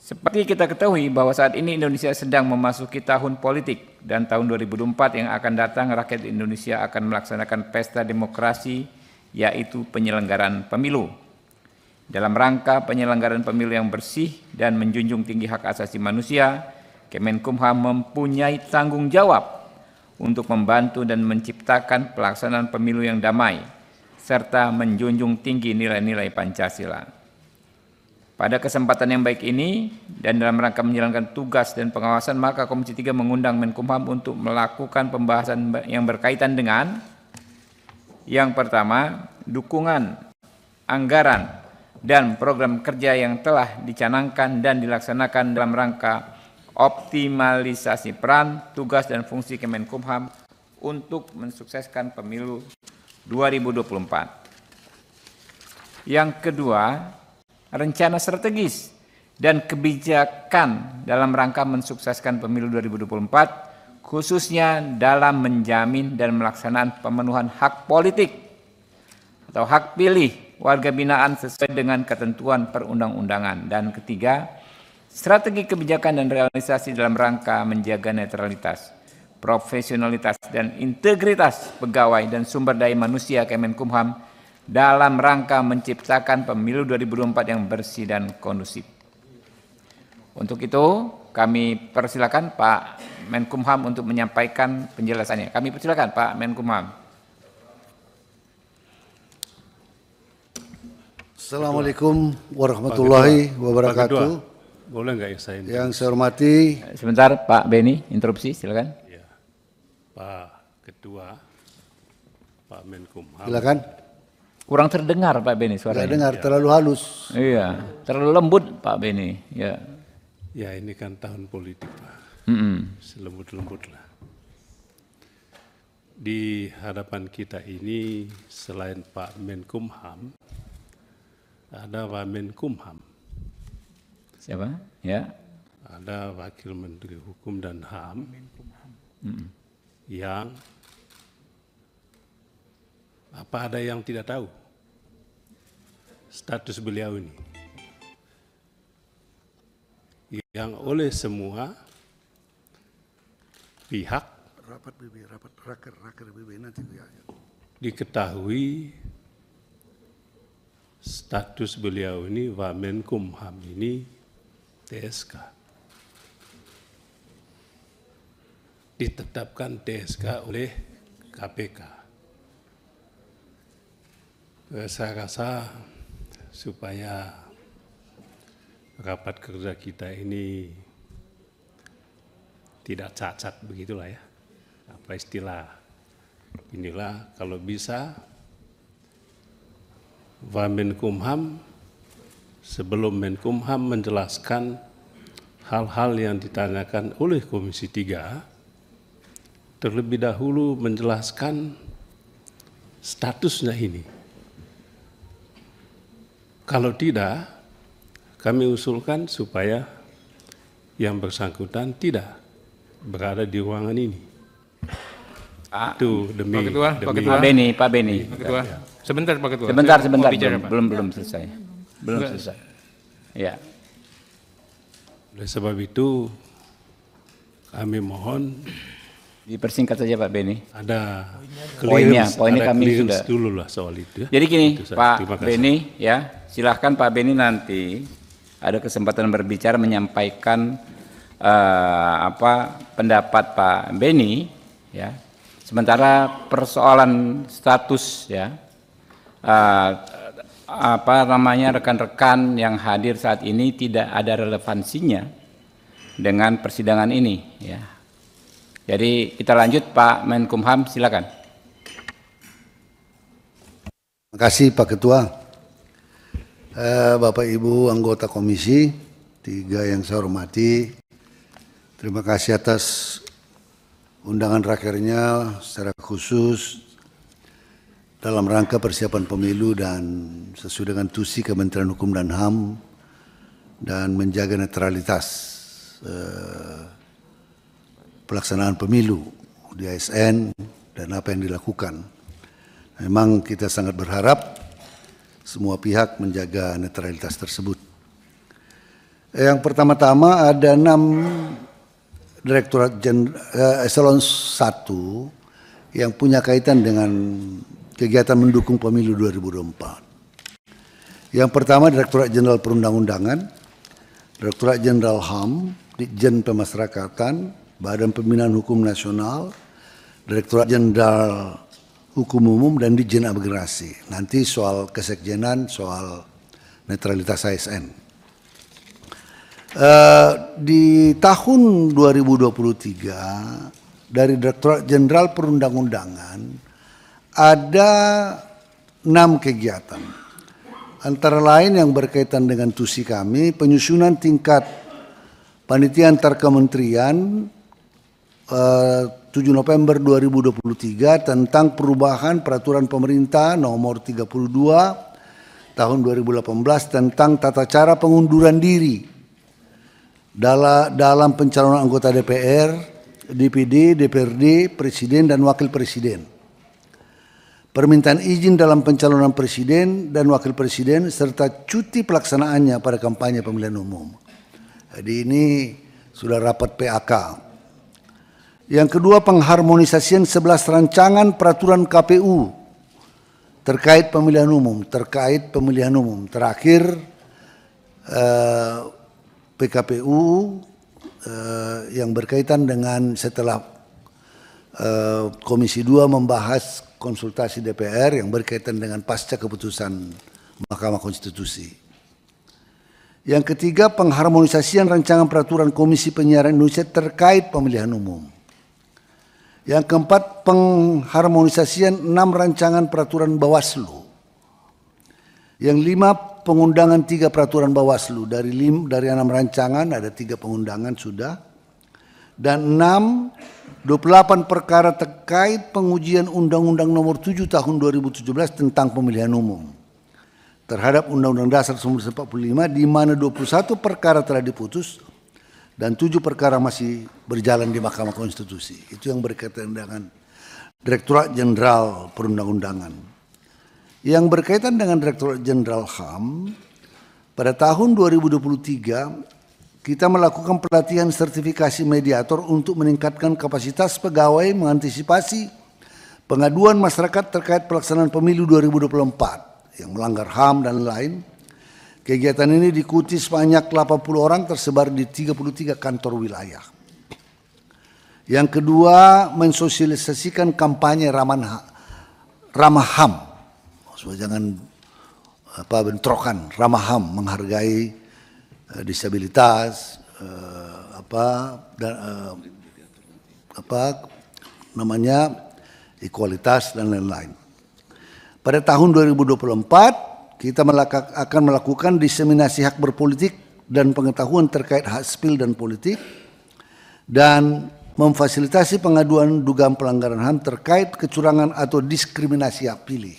Seperti kita ketahui bahwa saat ini Indonesia sedang memasuki tahun politik dan tahun 2024 yang akan datang rakyat Indonesia akan melaksanakan pesta demokrasi yaitu penyelenggaraan pemilu. Dalam rangka penyelenggaraan pemilu yang bersih dan menjunjung tinggi hak asasi manusia, Kemenkumham mempunyai tanggung jawab untuk membantu dan menciptakan pelaksanaan pemilu yang damai serta menjunjung tinggi nilai-nilai Pancasila. Pada kesempatan yang baik ini dan dalam rangka menjalankan tugas dan pengawasan, maka Komisi 3 mengundang Menkumham untuk melakukan pembahasan yang berkaitan dengan yang pertama, dukungan anggaran dan program kerja yang telah dicanangkan dan dilaksanakan dalam rangka optimalisasi peran, tugas dan fungsi Kemenkumham untuk mensukseskan pemilu 2024. Yang kedua, rencana strategis dan kebijakan dalam rangka mensukseskan pemilu 2024, khususnya dalam menjamin dan melaksanakan pemenuhan hak politik atau hak pilih warga binaan sesuai dengan ketentuan perundang-undangan. Dan ketiga, strategi kebijakan dan realisasi dalam rangka menjaga netralitas, profesionalitas dan integritas pegawai dan sumber daya manusia Kemenkumham dalam rangka menciptakan pemilu 2024 yang bersih dan kondusif. Untuk itu, kami persilakan Pak Menkumham untuk menyampaikan penjelasannya. Kami persilakan Pak Menkumham. Assalamualaikum warahmatullahi wabarakatuh. Boleh nggak ya saya? Yang saya hormati. Sebentar Pak Beni, interupsi silakan. Ya, Pak Ketua, Pak Menkumham. Silakan. Kurang terdengar Pak Beni suaranya. Tidak dengar, terlalu halus. Iya, terlalu lembut Pak Beni. Ya. Ya ini kan tahun politik Pak. Selembut-lembut lah. Di hadapan kita ini selain Pak Menkumham, ada Pak Menkumham. Siapa? Ya. Ada Wakil Menteri Hukum dan HAM yang apa ada yang tidak tahu status beliau ini yang oleh semua pihak raker BB nanti diketahui status beliau ini Wamenkumham ini TSK. Ditetapkan TSK oleh KPK. Saya rasa supaya rapat kerja kita ini tidak cacat begitulah ya. Apa istilah inilah kalau bisa Wamenkumham sebelum Menkumham menjelaskan hal-hal yang ditanyakan oleh Komisi 3 terlebih dahulu menjelaskan statusnya ini. Kalau tidak, kami usulkan supaya yang bersangkutan tidak berada di ruangan ini. Itu demi Pak Beni. Pak Ketua. Sebentar Pak Ketua. Sebentar, bicara, belum selesai. Belum selesai. Ya. Oleh sebab itu kami mohon dipersingkat saja Pak Beni. ada Poinnya kami clearance sudah dulu lah soal itu ya. Jadi gini itu Pak Beni ya, silahkan Pak Beni nanti ada kesempatan berbicara menyampaikan pendapat Pak Beni ya. Sementara persoalan status ya rekan-rekan yang hadir saat ini tidak ada relevansinya dengan persidangan ini ya. Jadi kita lanjut Pak Menkumham, silakan. Terima kasih Pak Ketua. Bapak Ibu anggota Komisi 3 yang saya hormati, terima kasih atas undangan rakernya secara khusus dalam rangka persiapan pemilu dan sesuai dengan tusi Kementerian Hukum dan HAM dan menjaga netralitas pelaksanaan pemilu di ASN dan apa yang dilakukan. Memang kita sangat berharap semua pihak menjaga netralitas tersebut. Yang pertama-tama ada 6 Direktorat Eselon 1 yang punya kaitan dengan kegiatan mendukung pemilu 2024. Yang pertama Direktorat Jenderal Perundang-undangan, Direktorat Jenderal HAM, Ditjen Pemasyarakatan, Badan Pembinaan Hukum Nasional, Direktorat Jenderal Hukum Umum, dan Ditjen Imigrasi. Nanti soal kesekjenan, soal netralitas ASN. Di tahun 2023 dari Direktorat Jenderal Perundang-undangan ada 6 kegiatan. Antara lain yang berkaitan dengan tusi kami, penyusunan tingkat panitia antar kementerian 7 November 2023 tentang perubahan peraturan pemerintah nomor 32 tahun 2018 tentang tata cara pengunduran diri dalam pencalonan anggota DPR, DPD, DPRD, Presiden dan Wakil Presiden. Permintaan izin dalam pencalonan Presiden dan Wakil Presiden serta cuti pelaksanaannya pada kampanye pemilihan umum. Jadi ini sudah rapat PAK. Yang kedua, pengharmonisasian 11 rancangan peraturan KPU terkait pemilihan umum. Terakhir PKPU yang berkaitan dengan setelah Komisi 2 membahas konsultasi DPR yang berkaitan dengan pasca keputusan Mahkamah Konstitusi. Yang ketiga, pengharmonisasian rancangan peraturan Komisi Penyiaran Indonesia terkait pemilihan umum. Yang keempat, pengharmonisasian 6 rancangan peraturan Bawaslu. Yang 5, pengundangan 3 peraturan Bawaslu. Dari 6 rancangan ada 3 pengundangan sudah. Dan 6, 28 perkara terkait pengujian Undang-Undang Nomor 7 Tahun 2017 tentang pemilihan umum terhadap Undang-Undang Dasar 1945, di mana 21 perkara telah diputus dan 7 perkara masih berjalan di Mahkamah Konstitusi. Itu yang berkaitan dengan Direktorat Jenderal Perundang-undangan. Yang berkaitan dengan Direktorat Jenderal HAM, pada tahun 2023 kita melakukan pelatihan sertifikasi mediator untuk meningkatkan kapasitas pegawai mengantisipasi pengaduan masyarakat terkait pelaksanaan pemilu 2024 yang melanggar HAM dan lain. Kegiatan ini diikuti sebanyak 80 orang tersebar di 33 kantor wilayah. Yang kedua, mensosialisasikan kampanye ramah HAM. Supaya jangan bentrokan, ramah HAM, menghargai disabilitas, ekualitas dan lain-lain. Pada tahun 2024 kita akan melakukan diseminasi hak berpolitik dan pengetahuan terkait hak sipil dan politik, dan memfasilitasi pengaduan dugaan pelanggaran HAM terkait kecurangan atau diskriminasi hak pilih.